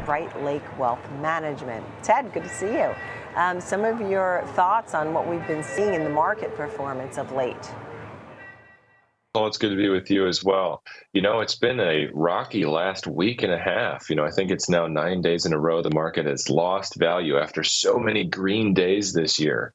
Bright Lake Wealth Management. Ted, good to see you. Some of your thoughts on what we've been seeing in the market performance of late. Well, it's good to be with you as well. It's been a rocky last week and a half. I think it's now 9 days in a row the market has lost value after so many green days this year.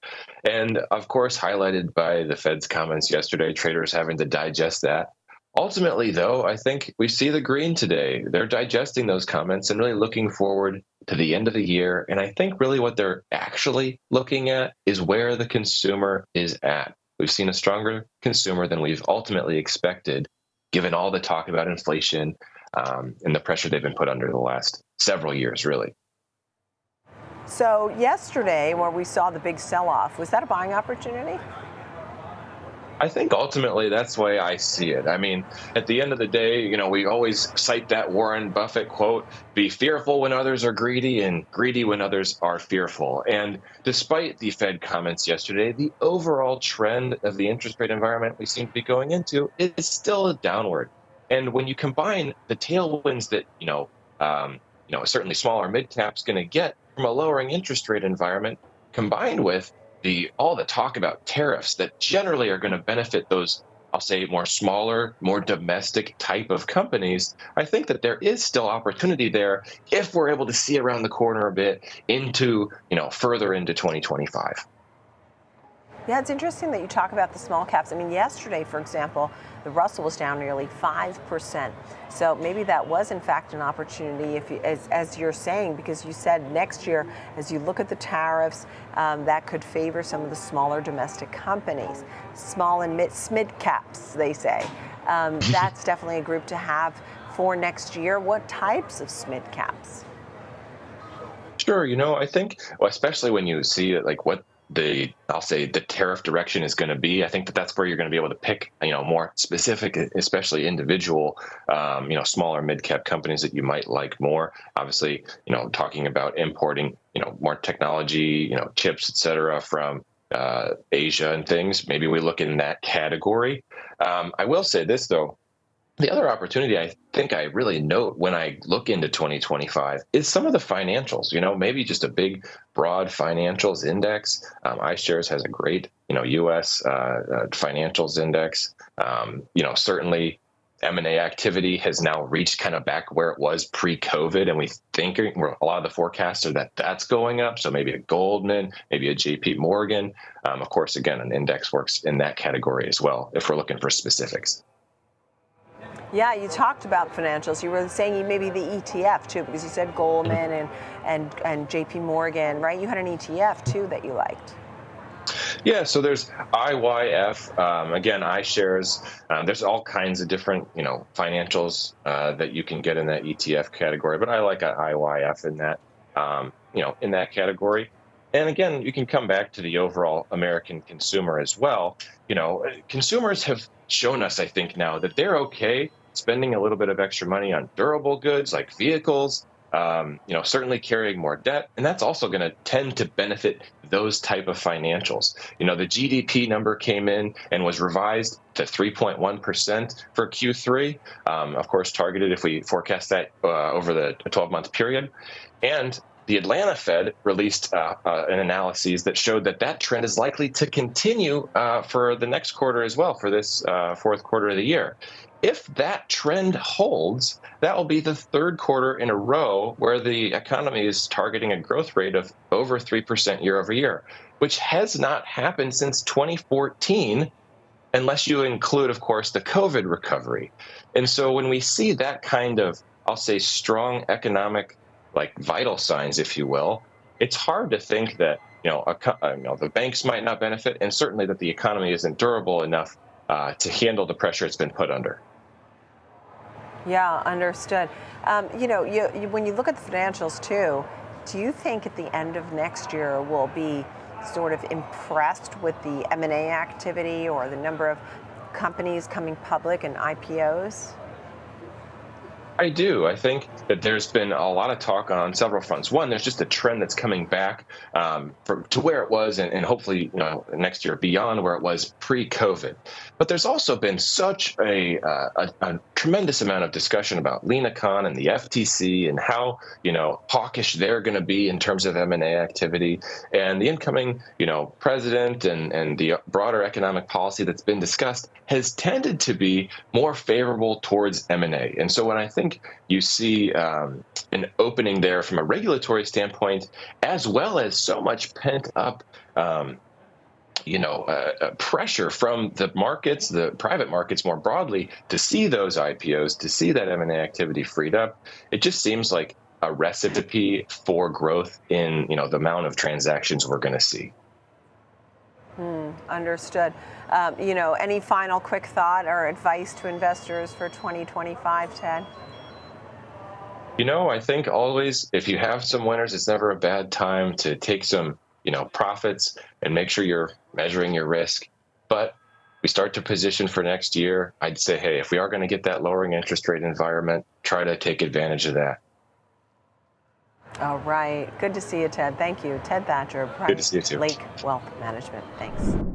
And of course, highlighted by the Fed's comments yesterday, traders having to digest that. Ultimately, though, I think we see the green today. They're digesting those comments and really looking forward to the end of the year. And I think really what they're actually looking at is where the consumer is at. We've seen a stronger consumer than we've ultimately expected, given all the talk about inflation and the pressure they've been put under the last several years, really. So yesterday, where we saw the big sell-off, was that a buying opportunity? I think ultimately that's the way I see it. I mean, at the end of the day, we always cite that Warren Buffett quote, be fearful when others are greedy and greedy when others are fearful. And despite the Fed comments yesterday, the overall trend of the interest rate environment we seem to be going into is still downward. And when you combine the tailwinds that, certainly smaller mid caps going to get from a lowering interest rate environment, combined with all the talk about tariffs that generally are going to benefit those, I'll say, more smaller, more domestic type of companies, I think that there is still opportunity there if we're able to see around the corner a bit into, further into 2025. Yeah, it's interesting that you talk about the small caps. I mean, yesterday, for example, the Russell was down nearly 5%. So maybe that was, in fact, an opportunity, as you're saying, because you said next year, as you look at the tariffs, that could favor some of the smaller domestic companies, small and mid caps, they say. That's definitely a group to have for next year. What types of mid caps? Sure. I think, especially when you see like what I'll say the tariff direction is going to be. I think that's where you're going to be able to pick, more specific, especially individual, smaller mid-cap companies that you might like more. Obviously, talking about importing, more technology, chips, et cetera, from Asia and things. Maybe we look in that category. I will say this, though. The other opportunity I think I really note when I look into 2025 is some of the financials, maybe just a big, broad financials index. iShares has a great, U.S. Financials index. Certainly M&A activity has now reached kind of back where it was pre-COVID. And we think a lot of the forecasts are that that's going up. So maybe a Goldman, maybe a JP Morgan. Of course, again, an index works in that category as well, if we're looking for specifics. Yeah, you talked about financials. You were saying maybe the ETF too, because you said Goldman and JP Morgan, right? You had an ETF too that you liked. Yeah, so there's IYF, again, iShares. There's all kinds of different, financials that you can get in that ETF category, but I like IYF in that, in that category. And again, you can come back to the overall American consumer as well. Consumers have shown us, I think, now that they're okay spending a little bit of extra money on durable goods like vehicles, certainly carrying more debt. And that's also going to tend to benefit those type of financials. The GDP number came in and was revised to 3.1% for Q3, of course, targeted if we forecast that over the 12-month period. And the Atlanta Fed released an analysis that showed that trend is likely to continue for the next quarter as well, for this fourth quarter of the year. If that trend holds, that will be the third quarter in a row where the economy is targeting a growth rate of over 3% year over year, which has not happened since 2014, unless you include, of course, the COVID recovery. And so when we see that kind of, I'll say, strong economic, like vital signs, if you will, it's hard to think that, the banks might not benefit, and certainly that the economy isn't durable enough to handle the pressure it's been put under. Yeah, understood. When you look at the financials too, do you think at the end of next year we'll be sort of impressed with the M&A activity or the number of companies coming public and IPOs? I do. I think that there's been a lot of talk on several fronts. One, there's just a trend that's coming back to where it was, and hopefully, next year beyond where it was pre-COVID. But there's also been such a tremendous amount of discussion about Lena Khan and the FTC and how hawkish they're going to be in terms of M&A activity, and the incoming president and the broader economic policy that's been discussed has tended to be more favorable towards M&A. And so when I think you see an opening there from a regulatory standpoint, as well as so much pent up pressure from the markets, the private markets more broadly, to see those IPOs, to see that M&A activity freed up. It just seems like a recipe for growth in the amount of transactions we're going to see. Understood. Any final quick thought or advice to investors for 2025, Ted? I think always, if you have some winners, it's never a bad time to take some, profits and make sure you're measuring your risk. But we start to position for next year. I'd say, hey, if we are going to get that lowering interest rate environment, try to take advantage of that. All right. Good to see you, Ted. Thank you. Ted Thatcher, Good to see you too. Lake Wealth Management. Thanks.